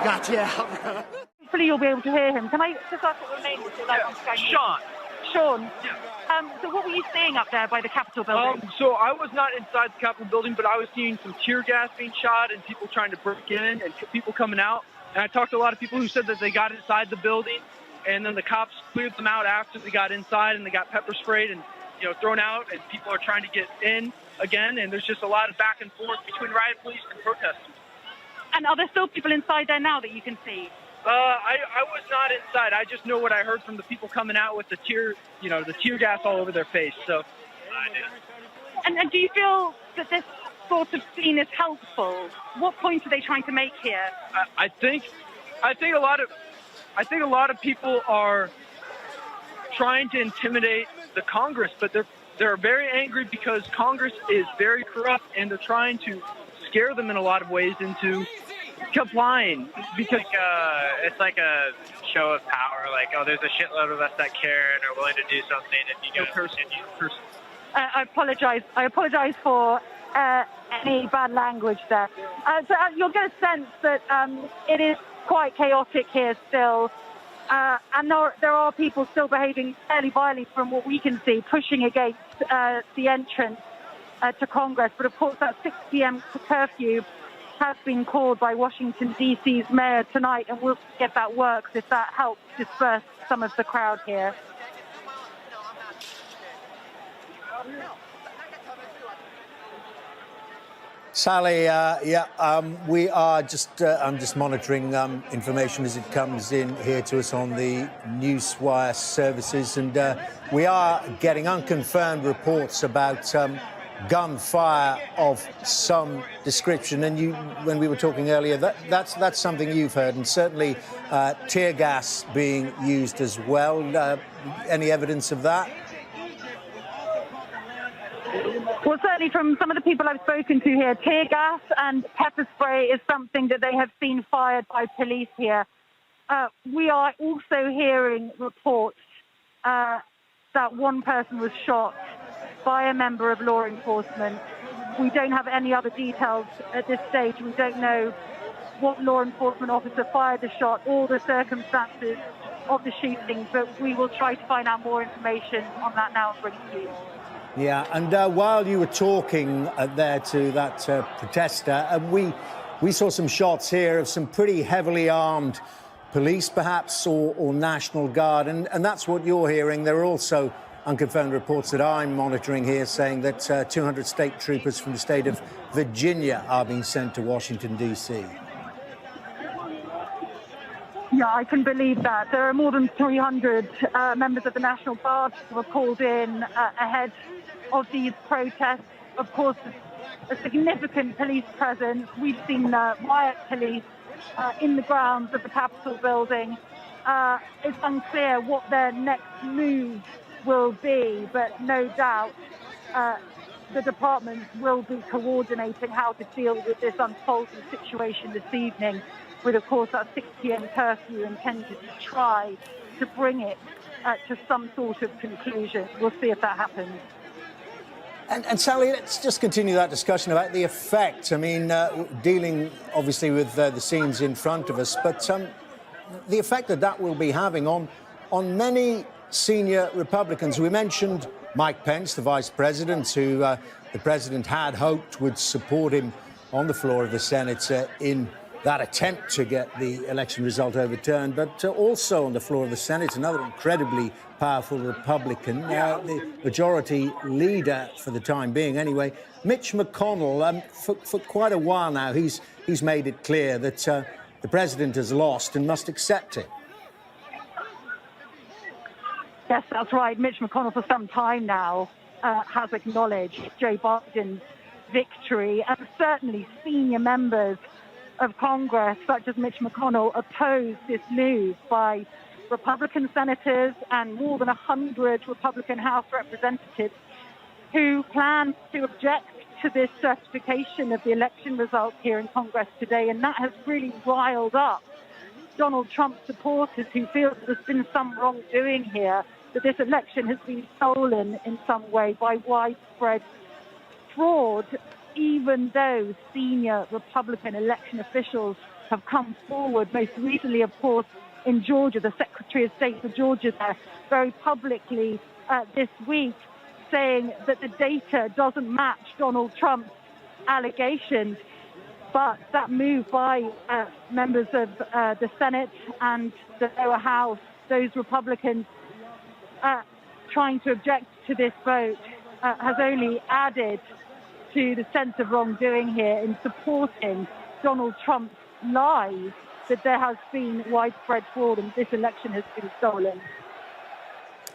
Gotcha. Hopefully you'll be able to hear him. Can I just ask what your name was? Sean. Sean. Yeah. So what were you seeing up there by the Capitol building? So I was not inside the Capitol building, but I was seeing some tear gas being shot and people trying to break in and people coming out. And I talked to a lot of people who said that they got inside the building and then the cops cleared them out after they got inside and they got pepper sprayed and, thrown out, and people are trying to get in again. And there's just a lot of back and forth between riot police and protesters. And are there still people inside there now that you can see? I was not inside. I just know what I heard from the people coming out with the tear gas all over their face. So I did. And do you feel that this sort of scene is helpful? What point are they trying to make here? I think a lot of people are trying to intimidate the Congress, but they're very angry because Congress is very corrupt and they're trying to scare them in a lot of ways into complying, because it's like a show of power. Like, oh, there's a shitload of us that care and are willing to do something if you go continue. I apologize for any bad language there. So you'll get a sense that it is quite chaotic here still, and there are people still behaving fairly violently from what we can see, pushing against the entrance to Congress. But of course, that 6 p.m. curfew has been called by Washington, D.C.'s mayor tonight, and we'll see if that works, if that helps disperse some of the crowd here. Sally, we are just, I'm just monitoring information as it comes in here to us on the Newswire services, and we are getting unconfirmed reports about gunfire of some description. And when we were talking earlier, that's something you've heard, and certainly tear gas being used as well. Any evidence of that? Well, certainly from some of the people I've spoken to here, tear gas and pepper spray is something that they have seen fired by police here. We are also hearing reports that one person was shot by a member of law enforcement. We don't have any other details at this stage. We don't know what law enforcement officer fired the shot or the circumstances of the shooting, but we will try to find out more information on that now and bring it to you. Yeah, and while you were talking there to that protester, we saw some shots here of some pretty heavily armed police, perhaps, or National Guard, and that's what you're hearing. There are also unconfirmed reports that I'm monitoring here saying that 200 state troopers from the state of Virginia are being sent to Washington, D.C. Yeah, I can believe that. There are more than 300 members of the National Guard who were called in ahead of these protests. Of course, a significant police presence. We've seen riot police in the grounds of the Capitol building. It's unclear what their next move will be, but no doubt the department will be coordinating how to deal with this unfolding situation this evening, with, of course, that 6 p.m. curfew intended to try to bring it to some sort of conclusion. We'll see if that happens. And Sally, let's just continue that discussion about the effect. I mean, dealing obviously with the scenes in front of us, but the effect that will be having on many senior Republicans. We mentioned Mike Pence, the vice president, who the president had hoped would support him on the floor of the Senate in that attempt to get the election result overturned, but also on the floor of the Senate, another incredibly powerful Republican, the majority leader for the time being anyway, Mitch McConnell. For quite a while now, he's made it clear that the president has lost and must accept it. Yes, that's right. Mitch McConnell for some time now has acknowledged Joe Biden's victory, and certainly senior members of Congress, such as Mitch McConnell, opposed this move by Republican senators and more than 100 Republican House representatives who plan to object to this certification of the election results here in Congress today. And that has really riled up Donald Trump supporters who feel that there's been some wrongdoing here, that this election has been stolen in some way by widespread fraud, even though senior Republican election officials have come forward. Most recently, of course, in Georgia, the Secretary of State for Georgia there, very publicly this week, saying that the data doesn't match Donald Trump's allegations. But that move by members of the Senate and the lower house, those Republicans trying to object to this vote, has only added to the sense of wrongdoing here in supporting Donald Trump's lies that there has been widespread fraud and this election has been stolen.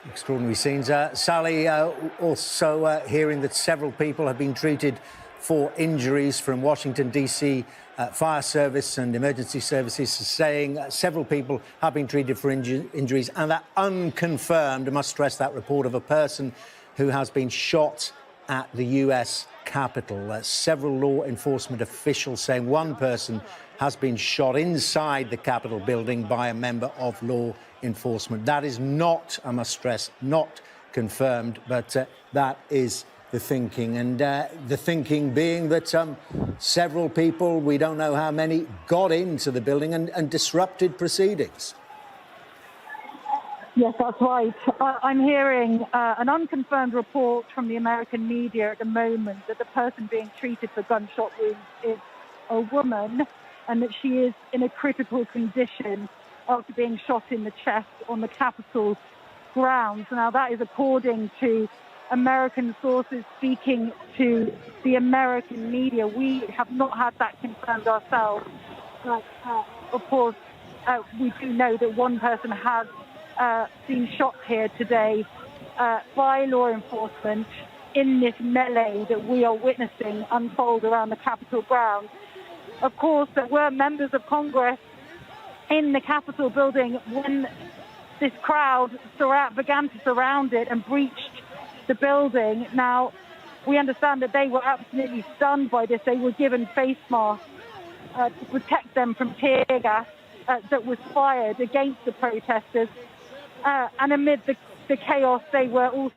Extraordinary scenes. Sally, also hearing that several people have been treated for injuries from Washington, D.C. Fire Service and emergency services saying several people have been treated for injuries, and that unconfirmed, I must stress that, report of a person who has been shot at the U.S. Capitol. Several law enforcement officials saying one person has been shot inside the Capitol building by a member of law enforcement. That is not, I must stress, not confirmed, but that is the thinking. And the thinking being that several people, we don't know how many, got into the building and disrupted proceedings. Yes, that's right. I'm hearing an unconfirmed report from the American media at the moment that the person being treated for gunshot wounds is a woman and that she is in a critical condition after being shot in the chest on the Capitol grounds. Now, that is according to American sources speaking to the American media. We have not had that confirmed ourselves. But, of course, we do know that one person has been shot here today by law enforcement in this melee that we are witnessing unfold around the Capitol grounds. Of course, there were members of Congress in the Capitol building when this crowd began to surround it and breached the building. Now, we understand that they were absolutely stunned by this. They were given face masks to protect them from tear gas that was fired against the protesters. And amid the chaos, they were also